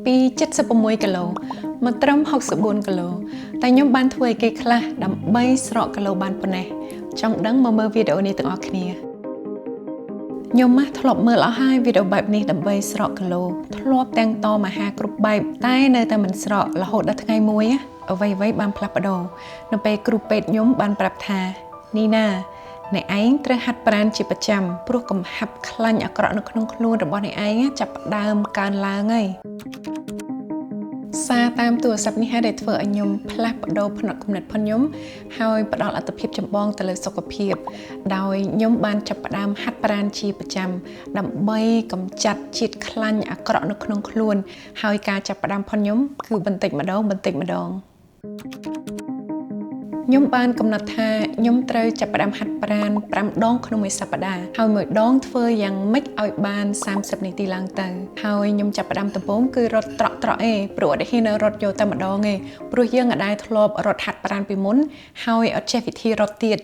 ពី76គីឡូមកត្រឹម64គីឡូតែខ្ញុំបានធ្វើឲ្យគេខ្លះដើម្បីស្រកគីឡូបានប៉ុណ្ណេះចង់ដឹងមកមើលវីដេអូនេះទាំងអស់គ្នាខ្ញុំធ្លាប់មើលអស់ហើយវីដេអូបែបនេះដើម្បីស្រកគីឡូធ្លាប់ទាំងតមហាគ្រប់បែបតែនៅតែមិនស្រករហូតដល់ថ្ងៃមួយអ្វីបានផ្លាស់ប្ដូរនៅពេលគ្រូពេទ្យខ្ញុំបានប្រាប់ថានីណាអ្នកឯងត្រូវហាត់ប្រាណជាប្រចាំព្រោះកំហាប់ខ្លាញ់អាក្រក់នៅក្នុងខ្លួនរបស់អ្នកឯងចាប់ផ្ដើមកើនឡើងហើយសារតាមទូរស័ព្ទនេះហើយដែលធ្វើឲ្យខ្ញុំផ្លាស់ប្ដូរផ្នត់គំនិតផងខ្ញុំហើយផ្ដល់អត្ថប្រយោជន៍ចម្បងទៅលើសុខភាពដោយខ្ញុំបានចាប់ផ្ដើមហាត់ប្រាណជាប្រចាំដើម្បីកម្ចាត់ជាតិខ្លាញ់អាក្រក់នៅក្នុងខ្លួនហើយការចាប់ផ្ដើមផងខ្ញុំគឺបន្តិចម្ដងខ្ញុំបានកំណត់ថាខ្ញុំត្រូវចាប់ផ្ដើមហាត់ប្រាណ5ដងក្នុងមួយសប្ដាហ៍ហើយមួយដងធ្វើយ៉ាងម៉េចឲ្យបាន30នាទីឡើងទៅហើយខ្ញុំចាប់ផ្ដើមដំបូងគឺរត់ត្រក់ព្រោះអត់ហ៊ានរត់យកតែម្ដងទេព្រោះយើងអាចដែរធ្លាប់រត់ហាត់ប្រាណពីមុនហើយអត់ចេះវិធីរត់ទៀត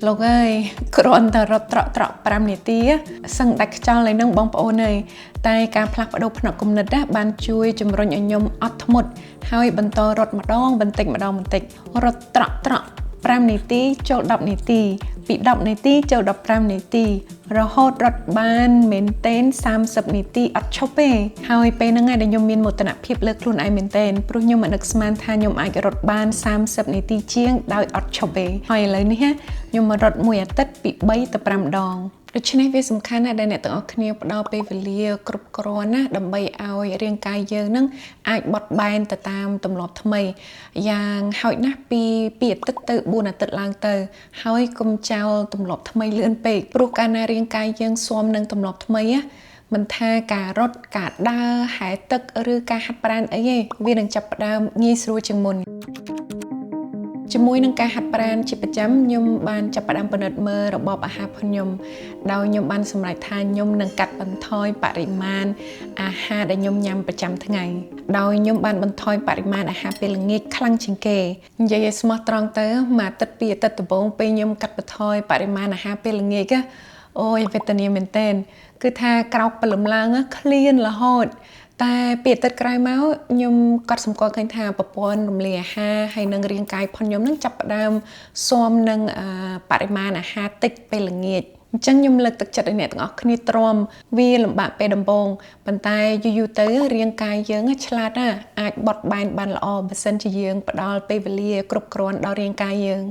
លោកអើយគ្រាន់តែរត់ត្រក់5នាទីសឹងដាច់ខ្យល់ហើយនឹងបងប្អូនអើយតែការផ្លាស់ប្ដូរផ្នត់គំនិតបានជួយជំរុញឲ្យខ្ញុំអត់ធ្មត់ហើយបន្តរត់ម្ដងបន្តិចរត់ត្រក់5នាទីចូល10នាទីពី10នាទីចូល15នាទីរហូតរត់បានមែនទែន30នាទីអត់ឈប់ទេហើយពេលហ្នឹងឯងដែលខ្ញុំមានមោទនភាពលើខ្លួនឯងមែនទែនព្រោះខ្ញុំមិននឹកស្មានថាខ្ញុំអាចរត់បាន30នាទីជាងដោយអត់ឈប់ទេហើយឥឡូវនេះខ្ញុំមករត់មួយអាទិត្យពី3ទៅ5ដងដូច្នេះវាសំខាន់ណាស់ដែលអ្នកទាំងអស់គ្នាផ្ដល់ពេលវេលាគ្រប់គ្រាន់ណាដើម្បីឲ្យរាងកាយយើងនឹងអាចបត់បែនទៅតាមទម្លាប់ថ្មីយ៉ាងហោចណាស់ពី2អាទិត្យទៅ4អាទិត្យឡើងទៅហើយកុំចោលទម្លាប់ថ្មីលឿនពេកព្រោះកាលណារាងកាយយើងស៊ាំនឹងទម្លាប់ថ្មីមិនថាការរត់ការដើរហែលទឹកឬការហាត់ប្រាណអីទេវានឹងចាប់ផ្ដើមងាយស្រួលជាងមុនជាមួយនឹងការហាត់ប្រាណជាប្រចាំខ្ញុំបានចាប់ផ្ដើមពិនិត្យមើលរបបអាហាររបស់ខ្ញុំដោយខ្ញុំបានសម្រេចថាខ្ញុំនឹងកាត់បន្ថយបរិមាណអាហារដែលខ្ញុំញ៉ាំប្រចាំថ្ងៃដោយខ្ញុំបានបន្ថយបរិមាណអាហារពេលល្ងាចខ្លាំងជាងគេនិយាយឲ្យស្មោះត្រង់ទៅមួយអាទិត្យពីរអាទិត្យដំបូងពេលខ្ញុំកាត់បន្ថយបរិមាណអាហារពេលល្ងាចអូយវេទនាមែនទែនគឺថាក្រោកព្រលឹមឡើងឃ្លានរហូតតែពីអាទិត្យក្រោយមកខ្ញុំក៏សម្គាល់ឃើញថាប្រព័ន្ធរំលាយអាហារហើយនឹងរាងកាយផងខ្ញុំនឹងចាប់ផ្ដើមស៊ាំនឹងបរិមាណអាហារតិចពេលល្ងាចអញ្ចឹងខ្ញុំលើកទឹកចិត្តឲ្យអ្នកទាំងអស់គ្នាទ្រាំវាលំបាកពេលដំបូងប៉ុន្តែយូរទៅរាងកាយយើងឆ្លាតណាស់អាចបត់បែនបានល្អបើសិនជាយើងផ្ដល់ពេលវេលាគ្រប់គ្រាន់ដល់រាងកាយយើង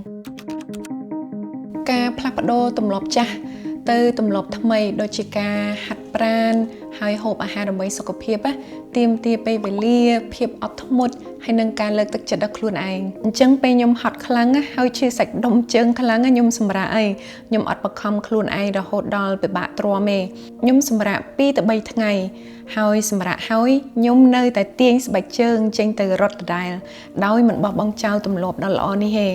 ការផ្លាស់ប្ដូរទម្លាប់ចាស់ទៅទម្លាប់ថ្មីដូចជាការហាត់ប្រាណហើយហូបអាហារដើម្បីសុខភាពទាមទារពេលវេលាភាពអត់ធ្មត់ហើយនឹងការលើកទឹកចិត្តដល់ខ្លួនឯងអញ្ចឹងពេលខ្ញុំហត់ខ្លាំងហើយឈឺសាច់ដុំជើងខ្លាំងខ្ញុំសម្រាកខ្ញុំអត់បខំខ្លួនឯងរហូតដល់ពិបាកទ្រាំទេខ្ញុំសម្រាក2ទៅ3ថ្ងៃហើយសម្រាប់ហើយខ្ញុំនៅតែទាញស្បែកជើងចេញទៅរត់ដដែលដោយមិនបោះបង់ចោលទម្លាប់ដ៏ល្អនេះទេ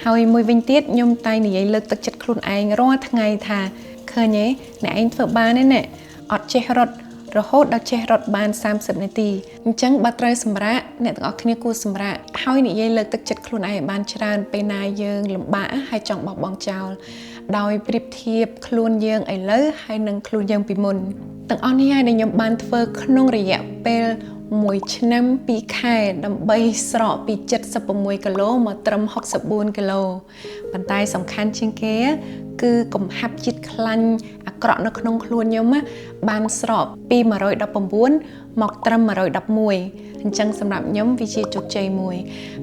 ហើយមួយវិញទៀតខ្ញុំតែនិយាយលើកទឹកចិត្តខ្លួនឯងរាល់ថ្ងៃថាឃើញទេអ្នកឯងធ្វើបានទេណាអត់ចេះរត់រហូតដល់ចេះរត់បាន30នាទីអញ្ចឹងបើត្រូវសម្រាកអ្នកទាំងអស់គ្នាគួរសម្រាកហើយនិយាយលើកទឹកចិត្តខ្លួនឯងឲ្យបានច្រើនពេលណាយើងលំបាកហើយចង់បោះបង់ចោលដោយប្រៀបធៀបខ្លួនយើងឥឡូវហើយនឹងខ្លួនយើងពីមុនទាំងអស់នេះហើយដែលខ្ញុំបានធ្វើក្នុងរយៈពេល1ឆ្នាំ2ខែដើម្បីស្រកពី76គីឡូមកត្រឹម64គីឡូប៉ុន្តែសំខាន់ជាងគេគឺកំហាប់ជាតិខ្លាញ់អាក្រក់នៅក្នុងខ្លួនខ្ញុំបានស្រកពី119មកត្រឹម111អញ្ចឹងសម្រាប់ខ្ញុំវាជាជោគជ័យមួយ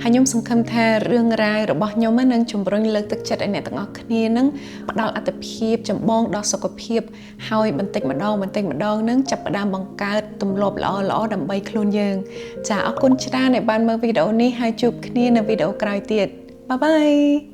ហើយខ្ញុំសង្ឃឹមថារឿងរ៉ាវរបស់ខ្ញុំនឹងជំរុញលើកទឹកចិត្តឲ្យអ្នកទាំងអស់គ្នានឹងផ្ដល់អត្ថប្រយោជន៍ចម្បងដល់សុខភាពហើយបន្តិចម្ដងនឹងចាប់ផ្ដើមបង្កើតទម្លាប់ល្អដើម្បីខ្លួនយើងចាអរគុណច្រើនដែលបានមើលវីដេអូនេះហើយជួបគ្នានៅវីដេអូក្រោយទៀតបាយបាយ